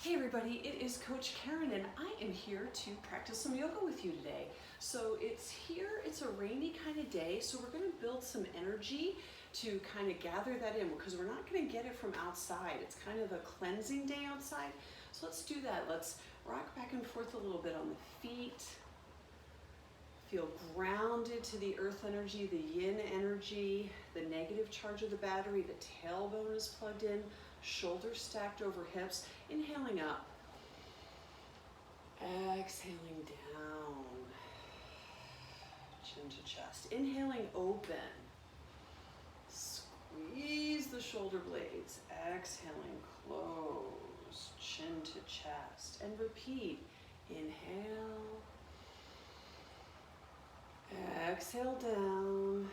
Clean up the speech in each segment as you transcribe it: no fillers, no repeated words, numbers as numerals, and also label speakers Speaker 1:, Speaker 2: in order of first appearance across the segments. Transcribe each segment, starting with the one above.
Speaker 1: Hey everybody, it is Coach Karen and I am here to practice some yoga with you today. So it's a rainy kind of day, so we're going to build some energy to kind of gather that in because we're not going to get it from outside. It's kind of a cleansing day outside. So let's do that. Let's rock back and forth a little bit on the feet. Feel grounded to the earth energy, the yin energy, the negative charge of the battery, the tailbone is plugged in, shoulders stacked over hips, inhaling up, exhaling down, chin to chest, inhaling open, squeeze the shoulder blades, exhaling close, chin to chest, and repeat, inhale, exhale down,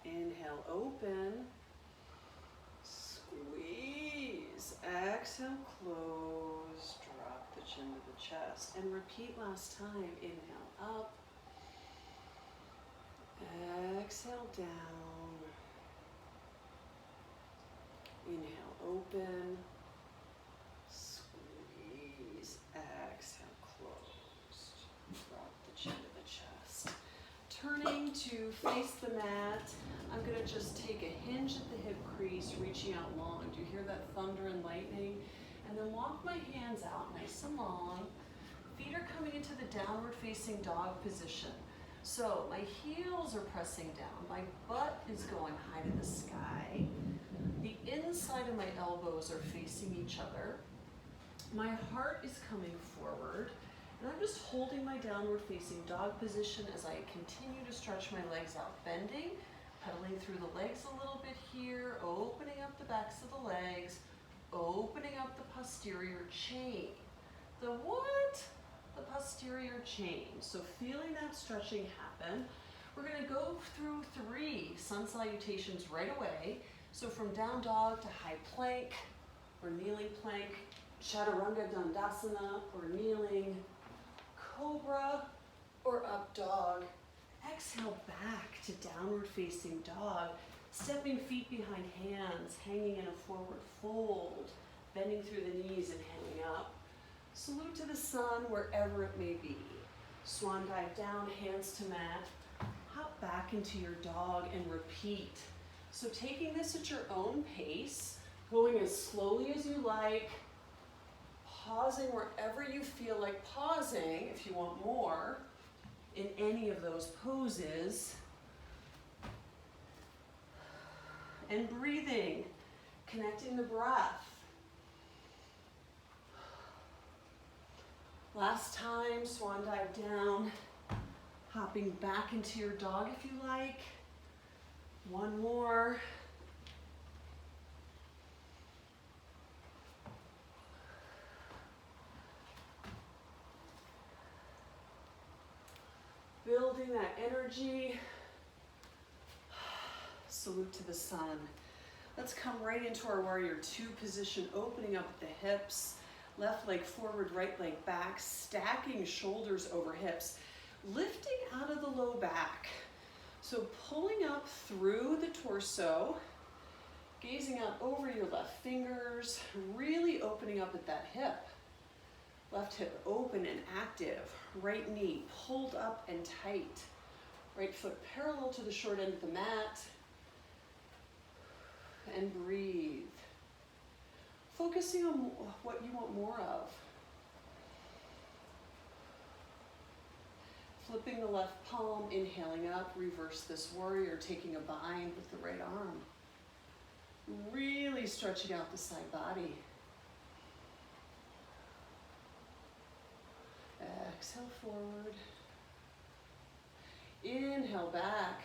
Speaker 1: inhale open, squeeze, exhale close, drop the chin to the chest, and repeat last time, inhale up, exhale down, inhale open, squeeze, exhale closed, drop the chin to the chest. Turning to face the mat, I'm going to just take a hinge at the hip crease, reaching out long. Do you hear that thunder and lightning? And then walk my hands out nice and long. Feet are coming into the downward facing dog position. So my heels are pressing down. My butt is going high to the sky. The inside of my elbows are facing each other. My heart is coming forward. And I'm just holding my downward facing dog position as I continue to stretch my legs out, bending, pedaling through the legs a little bit here, opening up the backs of the legs, opening up the posterior chain. The what? The posterior chain. So feeling that stretching happen. We're gonna go through 3 sun salutations right away. So from down dog to high plank, or kneeling plank, chaturanga dandasana, or kneeling, cobra, or up dog. Exhale back to downward facing dog, stepping feet behind hands, hanging in a forward fold, bending through the knees and hanging up. Salute to the sun wherever it may be. Swan dive down, hands to mat. Hop back into your dog and repeat. So taking this at your own pace, going as slowly as you like, pausing wherever you feel like pausing if you want more in any of those poses, and breathing, connecting the breath. Last time, swan dive down, hopping back into your dog if you like. One more. Building that energy. Salute to the sun. Let's come right into our warrior 2 position, opening up at the hips, left leg forward, right leg back, stacking shoulders over hips, lifting out of the low back. So pulling up through the torso, gazing out over your left fingers, really opening up at that hip. Left hip open and active, right knee pulled up and tight, right foot parallel to the short end of the mat, and breathe. Focusing on what you want more of. Flipping the left palm, inhaling up, reverse this warrior, taking a bind with the right arm. Really stretching out the side body. Exhale forward. Inhale back.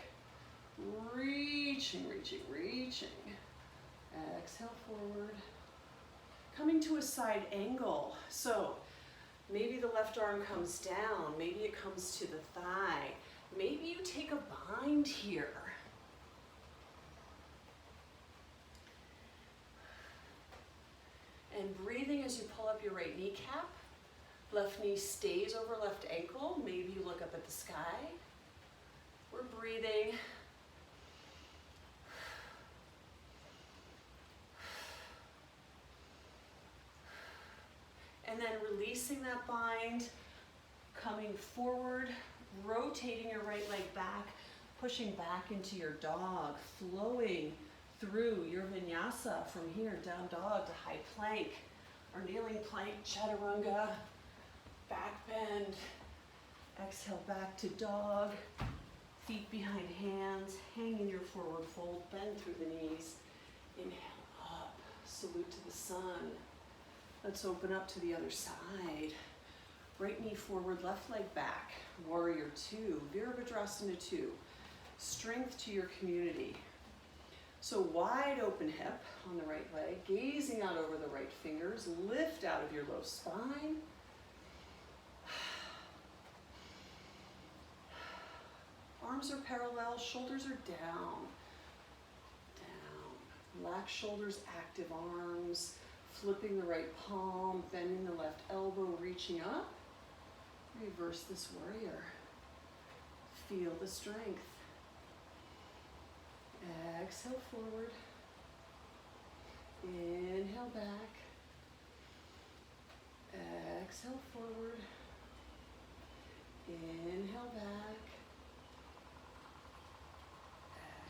Speaker 1: Reaching, reaching, reaching. Exhale forward. Coming to a side angle. So maybe the left arm comes down. Maybe it comes to the thigh. Maybe you take a bind here. And breathing as you pull up your right kneecap. Left knee stays over left ankle. Maybe you look up at the sky. We're breathing. then releasing that bind, coming forward, rotating your right leg back, pushing back into your dog, flowing through your vinyasa from here, down dog to high plank, or kneeling plank, chaturanga, back bend, exhale back to dog, feet behind hands, hang in your forward fold, bend through the knees, inhale up, salute to the sun. Let's open up to the other side. Right knee forward, left leg back, warrior two, Virabhadrasana 2, strength to your community. So wide open hip on the right leg, gazing out over the right fingers, lift out of your low spine. Arms are parallel, shoulders are down, down. Relax shoulders, active arms, flipping the right palm, bending the left elbow, reaching up. Reverse this warrior. Feel the strength. Exhale forward. Inhale back. Exhale forward. Inhale back.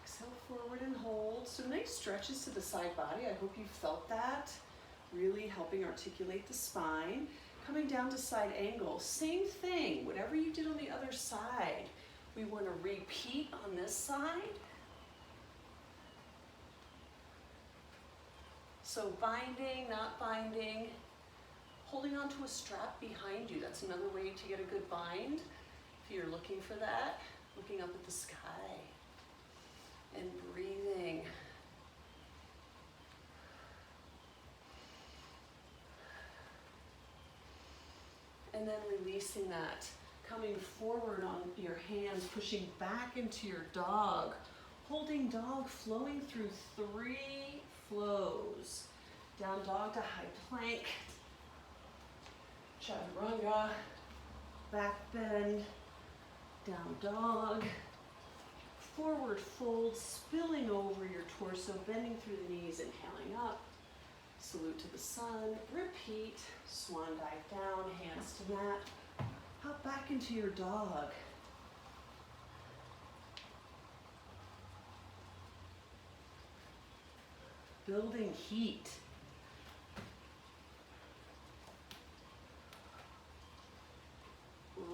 Speaker 1: Exhale forward and hold. So nice stretches to the side body. I hope you felt that. Really helping articulate the spine. Coming down to side angle. Same thing. Whatever you did on the other side, we want to repeat on this side. So binding, not binding. Holding onto a strap behind you. That's another way to get a good bind. If you're looking for that, looking up at the sky. And breathing. And then releasing that. Coming forward on your hands, pushing back into your dog. Holding dog, flowing through 3 flows. Down dog to high plank. Chaturanga. Back bend. Down dog. Forward fold, spilling over your torso, bending through the knees, inhaling up. Salute to the sun. Repeat. Swan dive down, hands to mat. Hop back into your dog. Building heat.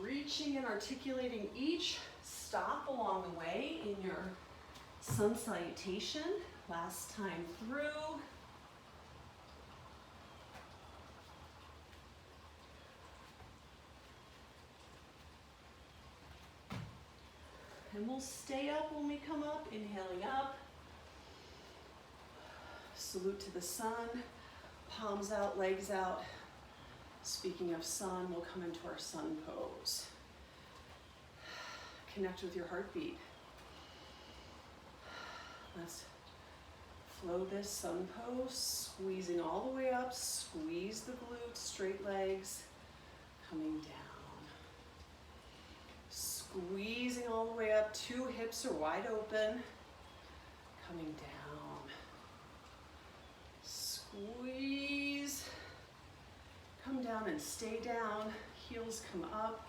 Speaker 1: Reaching and articulating each stop along the way in your sun salutation. Last time through. And we'll stay up when we come up, inhaling up. Salute to the sun, palms out, legs out. Speaking of sun, we'll come into our sun pose. Connect with your heartbeat. Let's flow this sun pose, squeezing all the way up, squeeze the glutes, straight legs, coming down. Squeezing all the way up, 2 hips are wide open, coming down. Squeeze, come down and stay down, heels come up,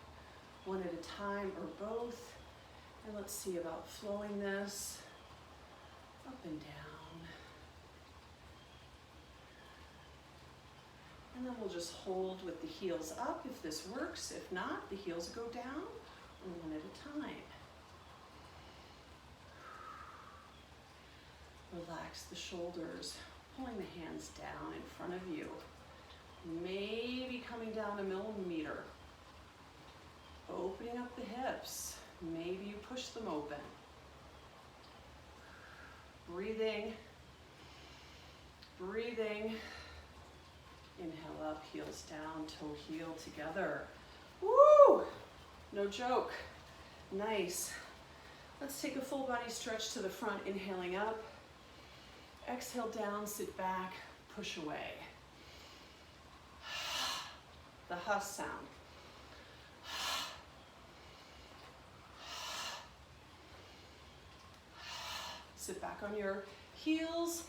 Speaker 1: one at a time or both. And let's see about flowing this up and down. And then we'll just hold with the heels up if this works. If not, the heels go down, or one at a time. Relax the shoulders, pulling the hands down in front of you. Maybe coming down a millimeter. Opening up the hips. Maybe you push them open. Breathing. Breathing. Inhale up, heels down, toe heel together. Woo! No joke. Nice. Let's take a full body stretch to the front, inhaling up. Exhale down, sit back, push away. The huss sound. Sit back on your heels.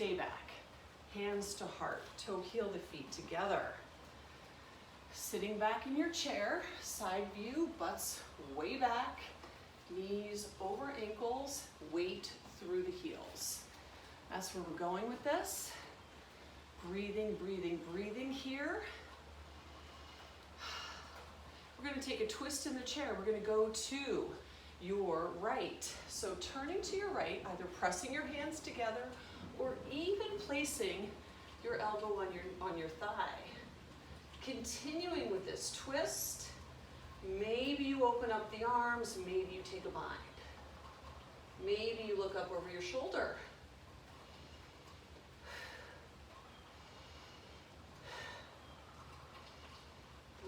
Speaker 1: stay back. Hands to heart, toe heel the feet together. Sitting back in your chair, side view, butts way back, knees over ankles, weight through the heels. That's where we're going with this. Breathing, breathing, breathing here. We're going to take a twist in the chair. We're going to go to your right. So turning to your right, either pressing your hands together or even placing your elbow on your thigh. Continuing with this twist, maybe you open up the arms, maybe you take a bind. Maybe you look up over your shoulder.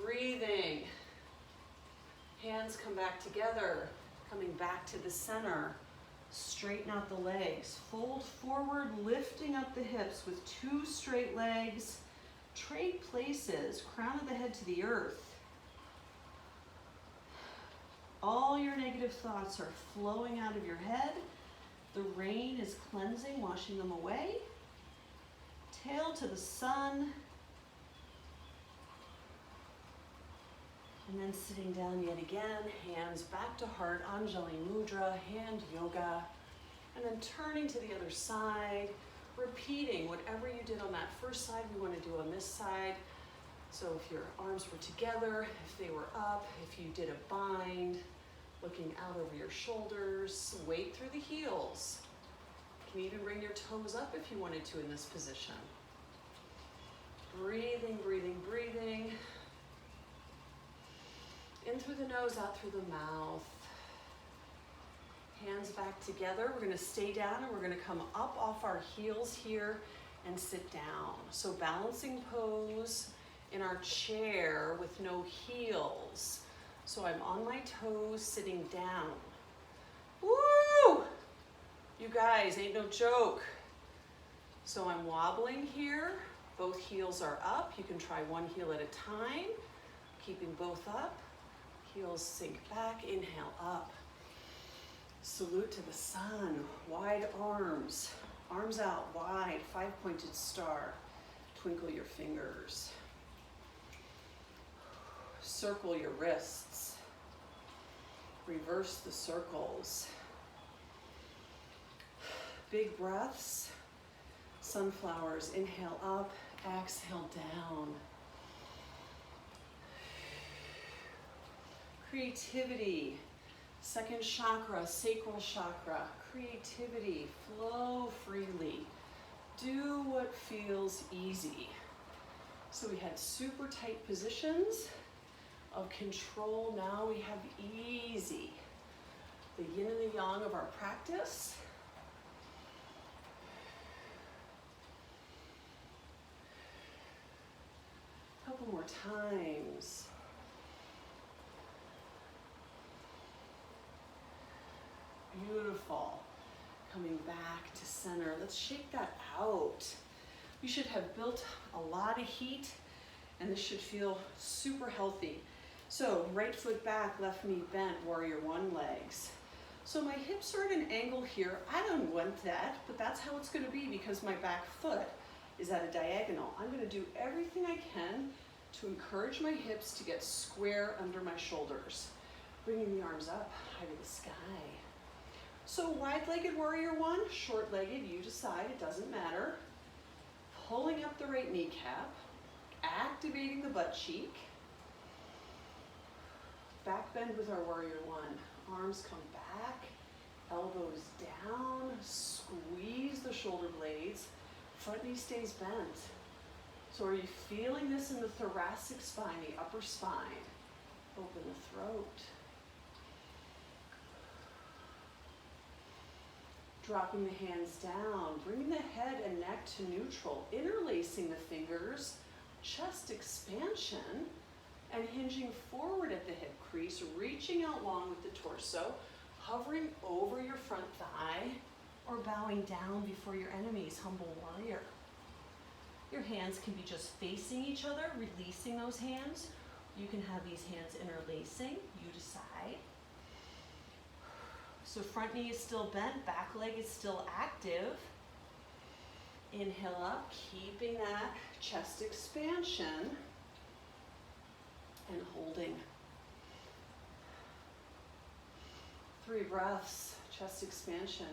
Speaker 1: Breathing. Hands come back together, coming back to the center. Straighten out the legs. Fold forward, lifting up the hips with 2 straight legs. Trade places, crown of the head to the earth. All your negative thoughts are flowing out of your head. The rain is cleansing, washing them away. Tail to the sun. And then sitting down yet again, hands back to heart, Anjali Mudra, hand yoga. And then turning to the other side, repeating whatever you did on that first side, we want to do on this side. So if your arms were together, if they were up, if you did a bind, looking out over your shoulders, weight through the heels. You can even bring your toes up if you wanted to in this position. Breathing, breathing, breathing. In through the nose, out through the mouth. Hands back together. We're going to stay down and we're going to come up off our heels here and sit down. So balancing pose in our chair with no heels. So I'm on my toes sitting down. Woo! You guys, ain't no joke. So I'm wobbling here. Both heels are up. You can try one heel at a time. Keeping both up. Heels sink back. Inhale up. Salute to the sun. Wide arms. Arms out wide. 5-pointed star. Twinkle your fingers. Circle your wrists. Reverse the circles. Big breaths. Sunflowers. Inhale up. Exhale down. Creativity. Second chakra, sacral chakra. Creativity. Flow freely. Do what feels easy. So we had super tight positions of control. Now we have easy. The yin and the yang of our practice. A couple more times. Beautiful. Coming back to center. Let's shake that out. You should have built a lot of heat and this should feel super healthy. So right foot back, left knee bent, warrior one legs. So my hips are at an angle here. I don't want that, but that's how it's going to be because my back foot is at a diagonal. I'm going to do everything I can to encourage my hips to get square under my shoulders. Bringing the arms up, high to the sky. So wide-legged warrior one, short-legged, you decide, it doesn't matter. Pulling up the right kneecap, activating the butt cheek. Back bend with our warrior one. Arms come back, elbows down, squeeze the shoulder blades. Front knee stays bent. So are you feeling this in the thoracic spine, the upper spine? Open the throat. Dropping the hands down, bringing the head and neck to neutral, interlacing the fingers, chest expansion, and hinging forward at the hip crease, reaching out long with the torso, hovering over your front thigh, or bowing down before your enemies, humble warrior. Your hands can be just facing each other, releasing those hands. You can have these hands interlacing, you decide. So front knee is still bent, back leg is still active. Inhale up, keeping that chest expansion and holding. 3 breaths, chest expansion.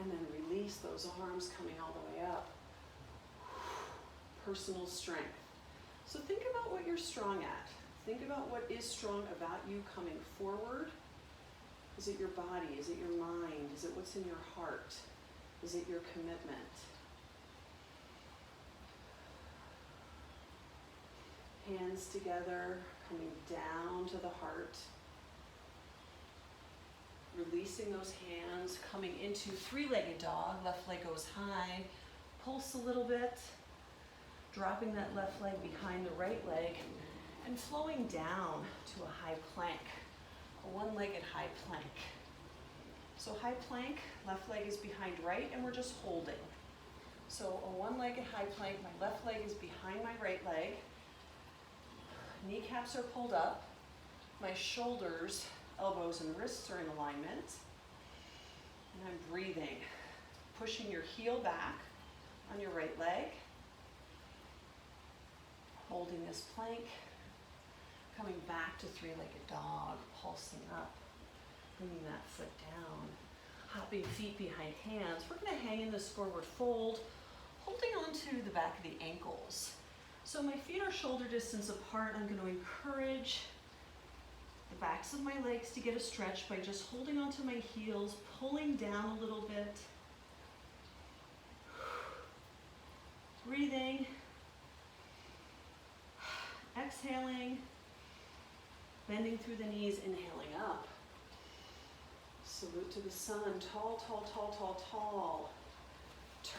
Speaker 1: And then release those arms coming all the way up. Personal strength. So think about what you're strong at. Think about what is strong about you coming forward. Is it your body? Is it your mind? Is it what's in your heart? Is it your commitment? Hands together, coming down to the heart. Releasing those hands, coming into 3-legged dog. Left leg goes high. Pulse a little bit. Dropping that left leg behind the right leg and flowing down to a high plank, a 1-legged high plank. So high plank, left leg is behind right and we're just holding. So a 1-legged high plank, my left leg is behind my right leg. Kneecaps are pulled up. My shoulders, elbows and wrists are in alignment. And I'm breathing, pushing your heel back on your right leg. Holding this plank, coming back to 3-legged dog, pulsing up, bringing that foot down, hopping feet behind hands. We're going to hang in this forward fold, holding onto the back of the ankles. So my feet are shoulder distance apart. I'm going to encourage the backs of my legs to get a stretch by just holding onto my heels, pulling down a little bit, breathing. Exhaling, bending through the knees, inhaling up. Salute to the sun, tall, tall, tall, tall, tall.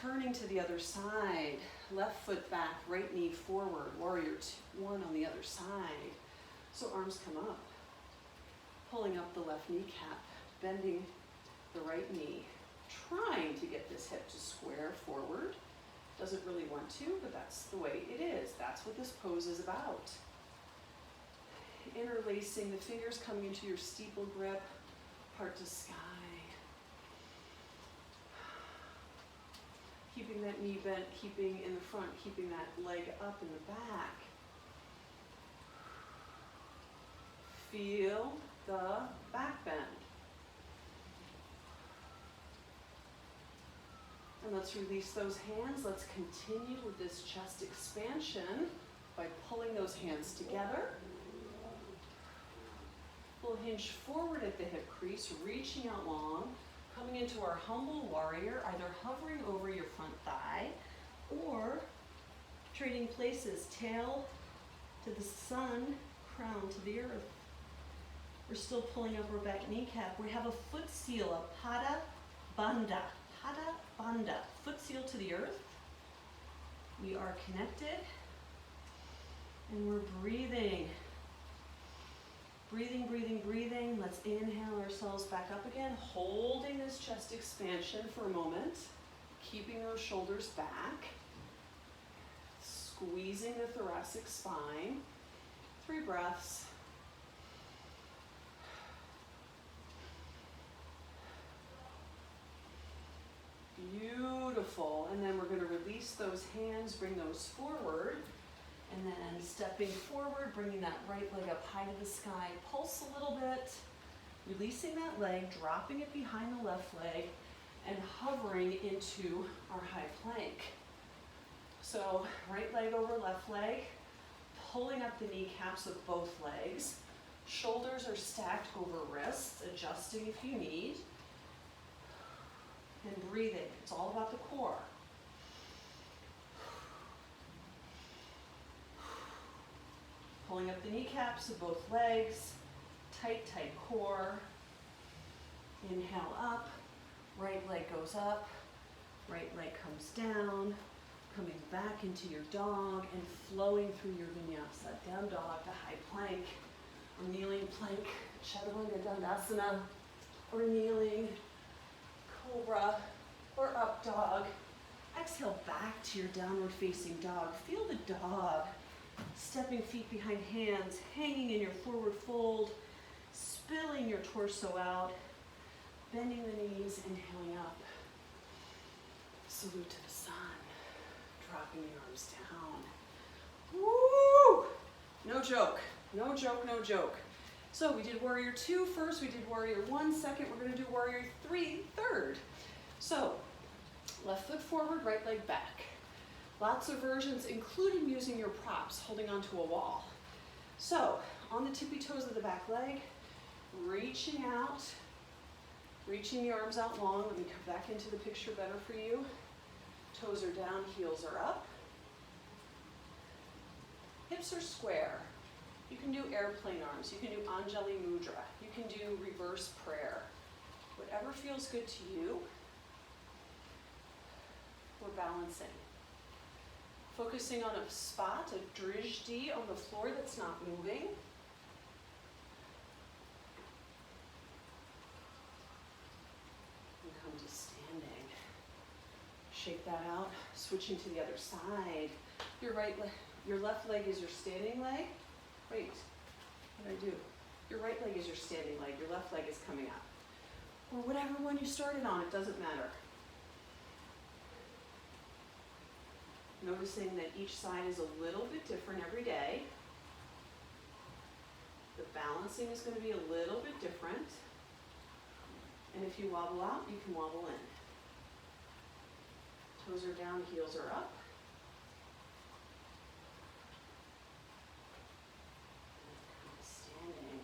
Speaker 1: Turning to the other side, left foot back, right knee forward, warrior 1 on the other side. So arms come up, pulling up the left kneecap, bending the right knee, trying to get this hip to square forward. Doesn't really want to, but that's the way it is. That's what this pose is about. Interlacing the fingers, coming into your steeple grip, heart to sky. Keeping that knee bent, keeping in the front, keeping that leg up in the back. Feel the back bend. And let's release those hands. Let's continue with this chest expansion by pulling those hands together. We'll hinge forward at the hip crease, reaching out long, coming into our humble warrior, either hovering over your front thigh or trading places, tail to the sun, crown to the earth. We're still pulling up our back kneecap. We have a foot seal, a pada bandha. Pada bandha, foot seal to the earth. We are connected and we're breathing. Breathing, breathing, breathing. Let's inhale ourselves back up again, holding this chest expansion for a moment, keeping those shoulders back, squeezing the thoracic spine. 3 breaths. Beautiful. And then we're going to release those hands, bring those forward. And then stepping forward, bringing that right leg up high to the sky. Pulse a little bit. Releasing that leg, dropping it behind the left leg, and hovering into our high plank. So right leg over left leg, pulling up the kneecaps of both legs. Shoulders are stacked over wrists, adjusting if you need. And breathing. It's all about the core. Pulling up the kneecaps of both legs. Tight, tight core. Inhale up. Right leg goes up. Right leg comes down. Coming back into your dog and flowing through your vinyasa. Down dog to high plank. Or kneeling plank. Chaturanga Dandasana. Or kneeling. Cobra or up dog. Exhale back to your downward facing dog. Feel the dog. Stepping feet behind hands, hanging in your forward fold, spilling your torso out. Bending the knees, inhaling up. Salute to the sun. Dropping the arms down. Woo! No joke, no joke, no joke. So we did warrior 2 first, we did warrior 1 second, we're gonna do warrior 3 third. So, left foot forward, right leg back. Lots of versions, including using your props, holding onto a wall. So, on the tippy toes of the back leg, reaching out, reaching the arms out long. Let me come back into the picture better for you. Toes are down, heels are up. Hips are square. You can do airplane arms. You can do Anjali Mudra. You can do reverse prayer. Whatever feels good to you. We're balancing. Focusing on a spot, a drishti on the floor that's not moving. And come to standing. Shake that out. Switching to the other side. Your left leg is your standing leg. Wait, what did I do? Your right leg is your standing leg. Your left leg is coming up. Or whatever one you started on, it doesn't matter. Noticing that each side is a little bit different every day. The balancing is going to be a little bit different. And if you wobble out, you can wobble in. Toes are down, heels are up. Standing.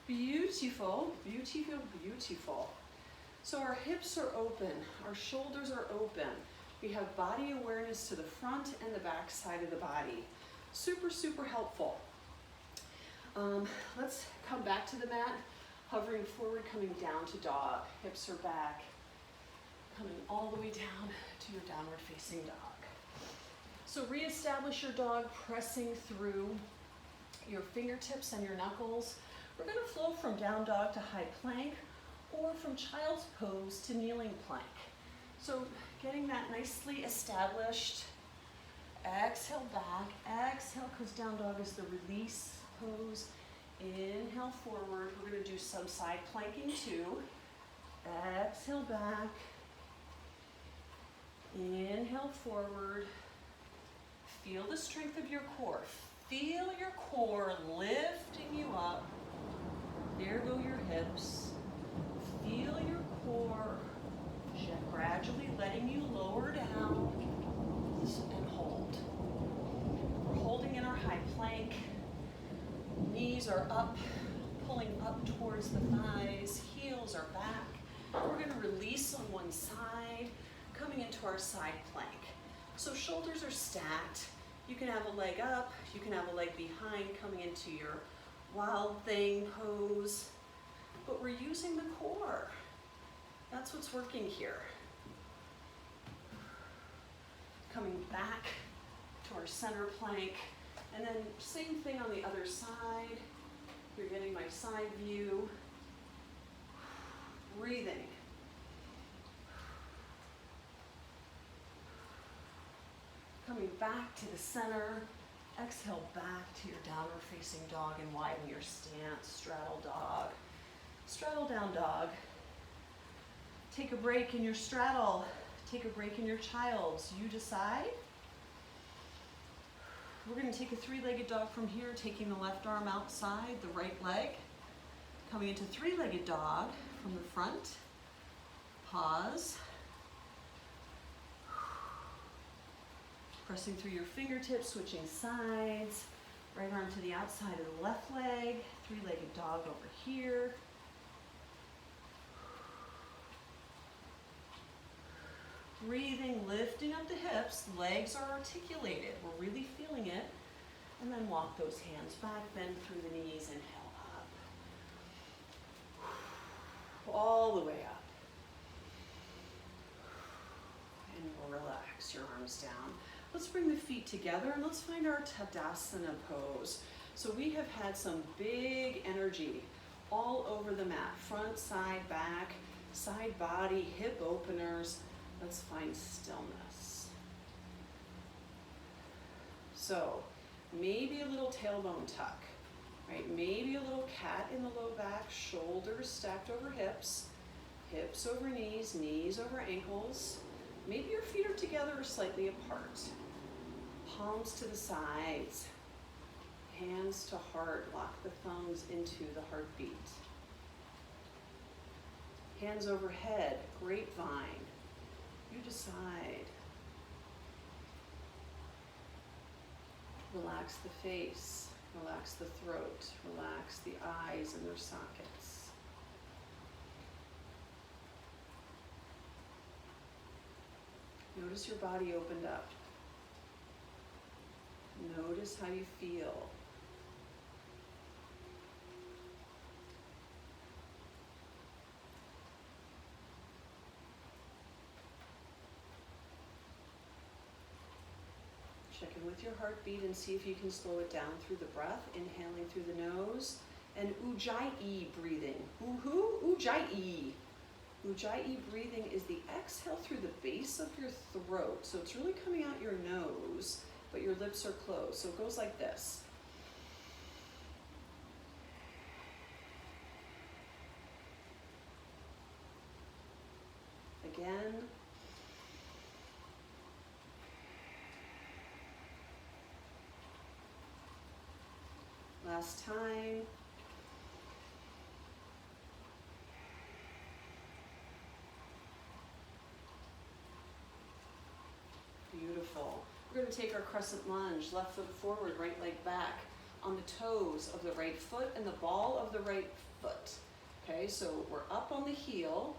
Speaker 1: Beautiful, beautiful, beautiful. So our hips are open, our shoulders are open. We have body awareness to the front and the back side of the body. Super, super helpful. Let's come back to the mat, hovering forward, coming down to dog. Hips are back, coming all the way down to your downward facing dog. So reestablish your dog, pressing through your fingertips and your knuckles. We're going to flow from down dog to high plank or from child's pose to kneeling plank. So getting that nicely established. Exhale back, exhale, because down dog is the release pose. Inhale forward, we're going to do some side planking too. Exhale back, inhale forward. Feel the strength of your core. Feel your core lifting you up. There go your hips. Feel your core gradually letting you lower down and hold. We're holding in our high plank. Knees are up, pulling up towards the thighs. Heels are back. We're going to release on one side, coming into our side plank. So shoulders are stacked. You can have a leg up, you can have a leg behind, coming into your wild thing pose. But we're using the core. That's what's working here. Coming back to our center plank. And then same thing on the other side. You're getting my side view. Breathing. Coming back to the center. Exhale back to your downward facing dog and widen your stance. Straddle dog. Straddle down dog. Take a break in your straddle. Take a break in your child's. You decide. We're going to take a three-legged dog from here, taking the left arm outside, the right leg. Coming into three-legged dog from the front. Pause. Pressing through your fingertips, switching sides. Right arm to the outside of the left leg. Three-legged dog over here. Breathing, lifting up the hips, legs are articulated. We're really feeling it. And then walk those hands back, bend through the knees, inhale up. All the way up. And relax your arms down. Let's bring the feet together and let's find our Tadasana pose. So we have had some big energy all over the mat. Front, side, back, side body, hip openers. Let's find stillness. So maybe a little tailbone tuck, right? Maybe a little cat in the low back, shoulders stacked over hips. Hips over knees, knees over ankles. Maybe your feet are together or slightly apart. Palms to the sides. Hands to heart. Lock the thumbs into the heartbeat. Hands overhead, grapevine. You decide. Relax the face, relax the throat, relax the eyes and their sockets. Notice your body opened up. Notice how you feel. Check in with your heartbeat and see if you can slow it down through the breath, inhaling through the nose, and Ujjayi breathing. Ujjayi. Ujjayi breathing is the exhale through the base of your throat. So it's really coming out your nose, but your lips are closed. So it goes like this. Again. Last time. Beautiful. We're going to take our crescent lunge, left foot forward, right leg back on the toes of the right foot and the ball of the right foot. Okay, so we're up on the heel,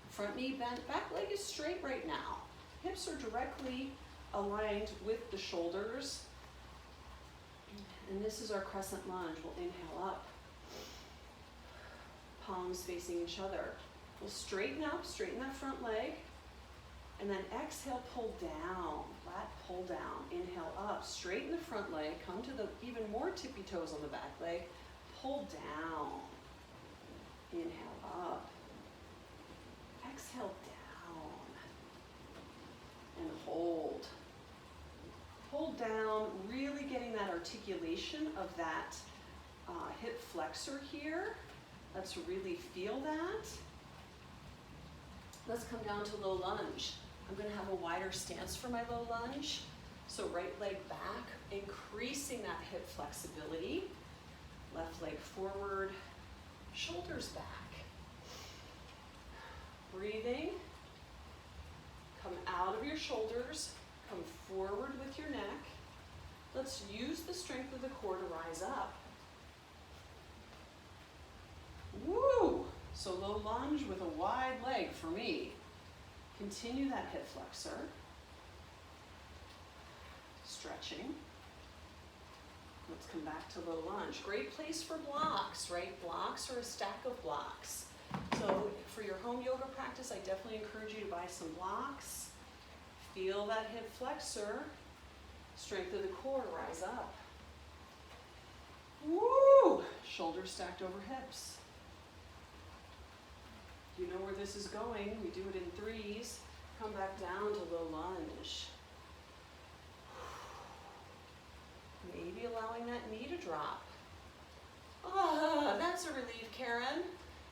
Speaker 1: front knee bent, back leg is straight right now. Hips are directly aligned with the shoulders. And this is our crescent lunge. We'll inhale up, palms facing each other. We'll straighten up, straighten that front leg, and then exhale, pull down, flat pull down. Inhale up, straighten the front leg, come to the even more tippy toes on the back leg, pull down. Inhale up, exhale down, and hold. Hold down, really getting that articulation of that hip flexor here. Let's really feel that. Let's come down to low lunge. I'm going to have a wider stance for my low lunge. So right leg back, increasing that hip flexibility. Left leg forward, shoulders back. Breathing. Come out of your shoulders. Come forward with your neck. Let's use the strength of the core to rise up. Woo! So low lunge with a wide leg for me. Continue that hip flexor. Stretching. Let's come back to low lunge. Great place for blocks, right? Blocks or a stack of blocks. So for your home yoga practice, I definitely encourage you to buy some blocks. Feel that hip flexor, strength of the core, rise up. Woo! Shoulders stacked over hips. You know where this is going. We do it in threes. Come back down to low lunge. Maybe allowing that knee to drop. Ah, that's a relief, Karen.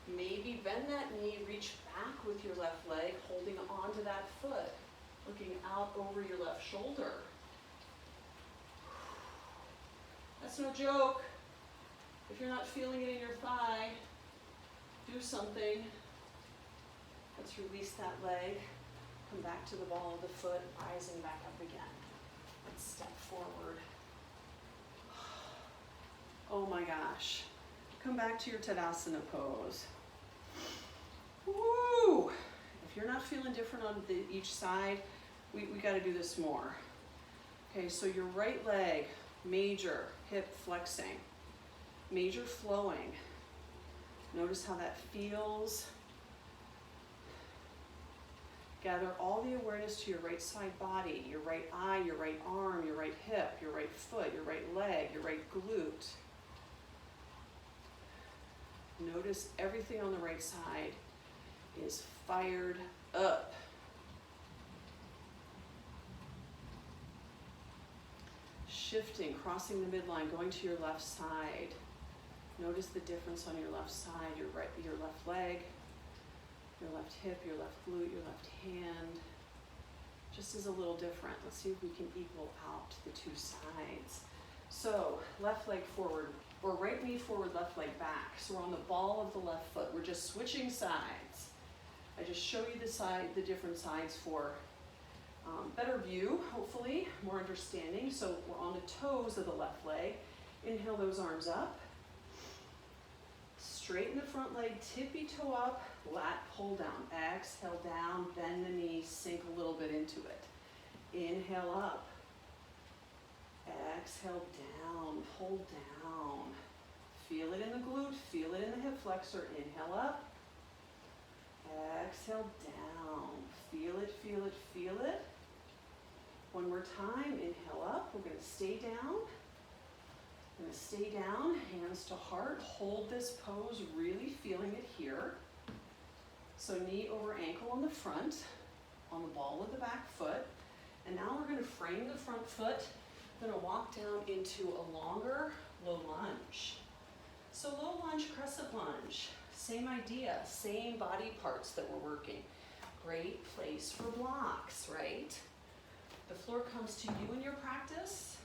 Speaker 1: Maybe bend that knee, reach back with your left leg, holding onto that foot. Looking out over your left shoulder. That's no joke. If you're not feeling it in your thigh, do something. Let's release that leg. Come back to the ball of the foot, rising back up again. Let's step forward. Oh my gosh. Come back to your Tadasana pose. Woo! If you're not feeling different on each side, we got to do this more. Okay, so your right leg, major hip flexing, major flowing. Notice how that feels. Gather all the awareness to your right side body, your right eye, your right arm, your right hip, your right foot, your right leg, your right glute. Notice everything on the right side is fired up. Shifting, crossing the midline, going to your left side. Notice the difference on your left side, your left leg. Your left hip, your left glute, your left hand. Just is a little different. Let's see if we can equal out the two sides. So left leg forward, or right knee forward, left leg back. So we're on the ball of the left foot. We're just switching sides. I just show you the different sides for better view, hopefully, more understanding. So we're on the toes of the left leg. Inhale those arms up. Straighten the front leg, tippy toe up, lat pull down. Exhale down, bend the knee, sink a little bit into it. Inhale up. Exhale down, pull down. Feel it in the glute, feel it in the hip flexor. Inhale up. Exhale down. Feel it, feel it, feel it. One more time, inhale up. We're going to stay down. We're going to stay down, hands to heart. Hold this pose, really feeling it here. So knee over ankle on the front, on the ball of the back foot. And now we're going to frame the front foot. We're going to walk down into a longer low lunge. So low lunge, crescent lunge. Same idea, same body parts that we're working. Great place for blocks, right? The floor comes to you in your practice.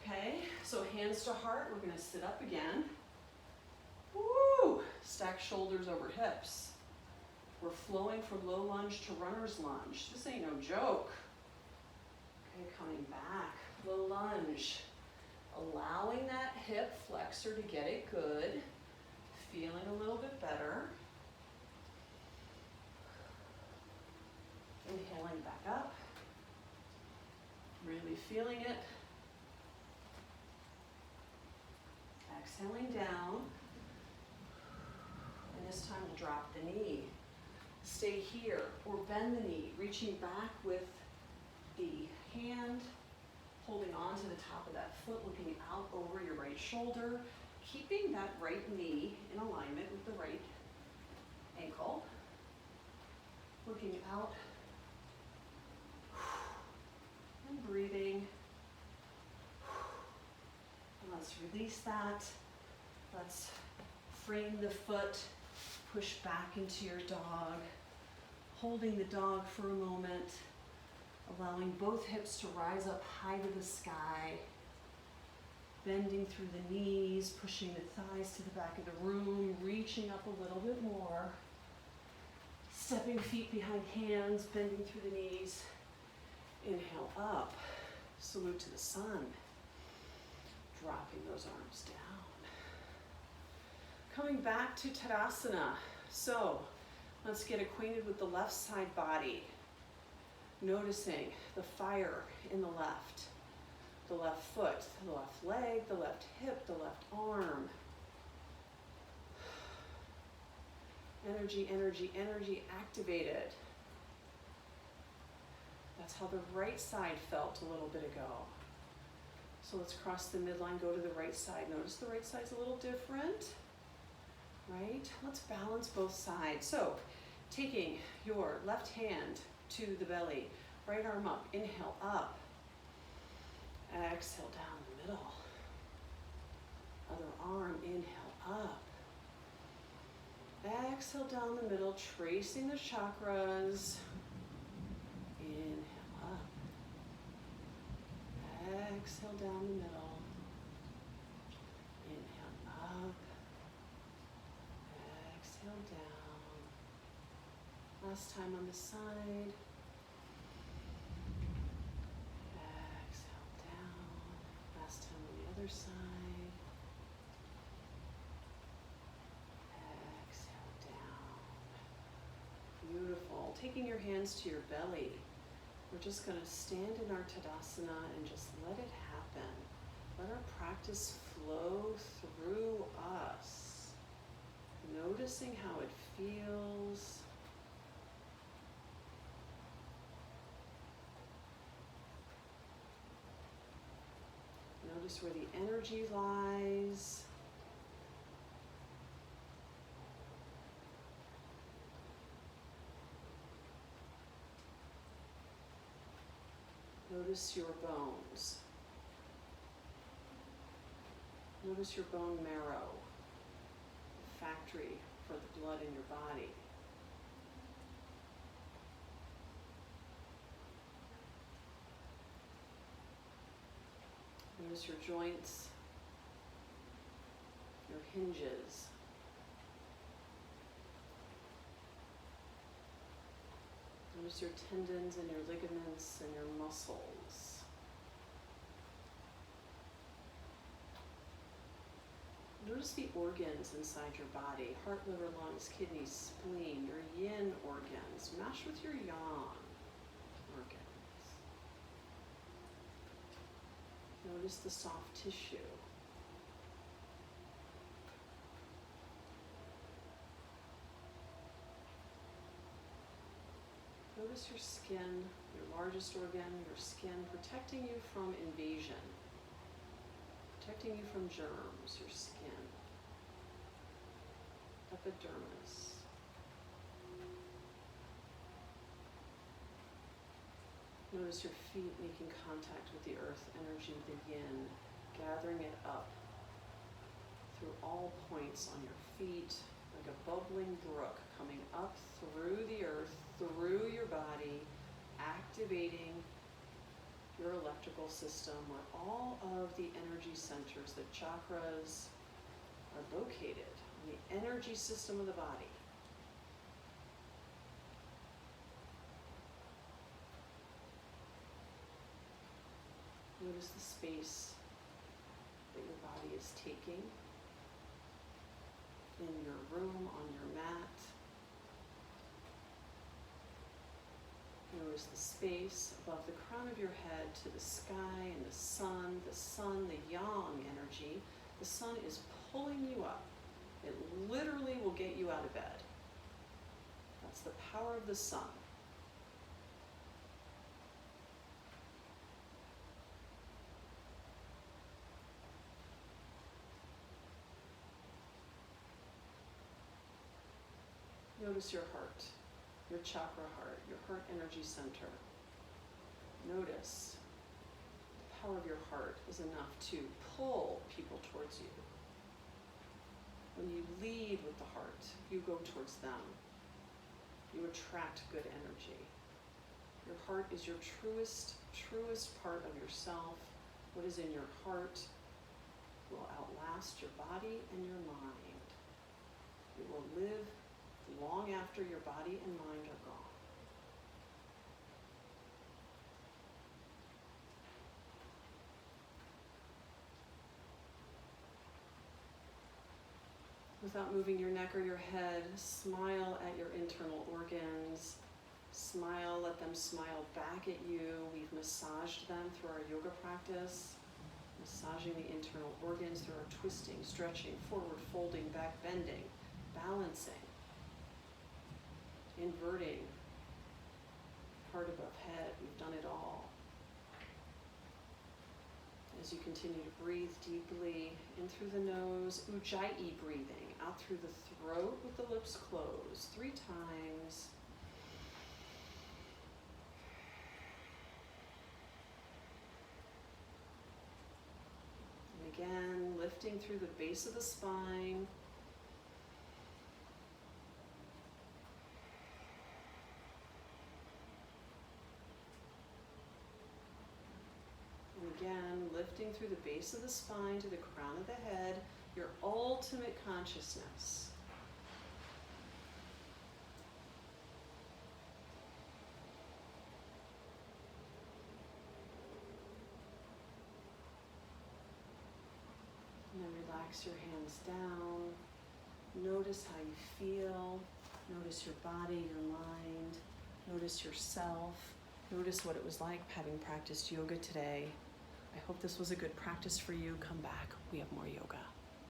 Speaker 1: Okay, so hands to heart, we're gonna sit up again. Woo! Stack shoulders over hips. We're flowing from low lunge to runner's lunge. This ain't no joke. Okay, coming back, low lunge. Allowing that hip flexor to get it good. Feeling a little bit better. Inhaling back up. Really feeling it. Exhaling down. And this time we'll drop the knee. Stay here or bend the knee, reaching back with the hand, holding on to the top of that foot, looking out over your right shoulder, keeping that right knee in alignment with the right ankle, looking out and breathing. And let's release that. Let's frame the foot, push back into your dog, holding the dog for a moment, allowing both hips to rise up high to the sky, bending through the knees, pushing the thighs to the back of the room, reaching up a little bit more, stepping feet behind hands, bending through the knees. Inhale up, salute to the sun, dropping those arms down. Coming back to Tadasana. So let's get acquainted with the left side body. Noticing the fire in the left foot, the left leg, the left hip, the left arm. Energy, energy, energy activated. That's how the right side felt a little bit ago. So let's cross the midline, go to the right side. Notice the right side's a little different, right? Let's balance both sides. So taking your left hand to the belly, right arm up, inhale up, exhale down the middle, other arm, inhale up, exhale down the middle, tracing the chakras, inhale up, exhale down the middle, inhale up, exhale down, last time on the side. Exhale down. Last time on the other side. Exhale down. Beautiful. Taking your hands to your belly. We're just going to stand in our Tadasana and just let it happen. Let our practice flow through us. Noticing how it feels. Notice where the energy lies. Notice your bones. Notice your bone marrow, the factory for the blood in your body. Notice your joints, your hinges. Notice your tendons and your ligaments and your muscles. Notice the organs inside your body, heart, liver, lungs, kidneys, spleen, your yin organs. Mesh with your yang organs. Notice the soft tissue. Notice your skin, your largest organ, your skin, protecting you from invasion, protecting you from germs, your skin, epidermis. Notice your feet making contact with the earth energy, the yin, gathering it up through all points on your feet, like a bubbling brook coming up through the earth, through your body, activating your electrical system where all of the energy centers, the chakras, are located in the energy system of the body. Notice the space that your body is taking in your room, on your mat. Notice the space above the crown of your head to the sky and the sun, the yang energy. The sun is pulling you up. It literally will get you out of bed. That's the power of the sun. Notice your heart, your chakra heart, your heart energy center. Notice the power of your heart is enough to pull people towards you. When you lead with the heart, you go towards them. You attract good energy. Your heart is your truest part of yourself. What is in your heart will outlast your body and your mind. It will live long after your body and mind are gone. Without moving your neck or your head, smile at your internal organs. Smile, let them smile back at you. We've massaged them through our yoga practice, massaging the internal organs through our twisting, stretching, forward folding, back bending, balancing, inverting, heart above head. We've done it all. As you continue to breathe deeply in through the nose, Ujjayi breathing, out through the throat with the lips closed 3 times. And again, lifting through the base of the spine. Again, lifting through the base of the spine to the crown of the head, your ultimate consciousness. And then relax your hands down. Notice how you feel. Notice your body, your mind. Notice yourself. Notice what it was like having practiced yoga today. I hope this was a good practice for you. Come back. We have more yoga.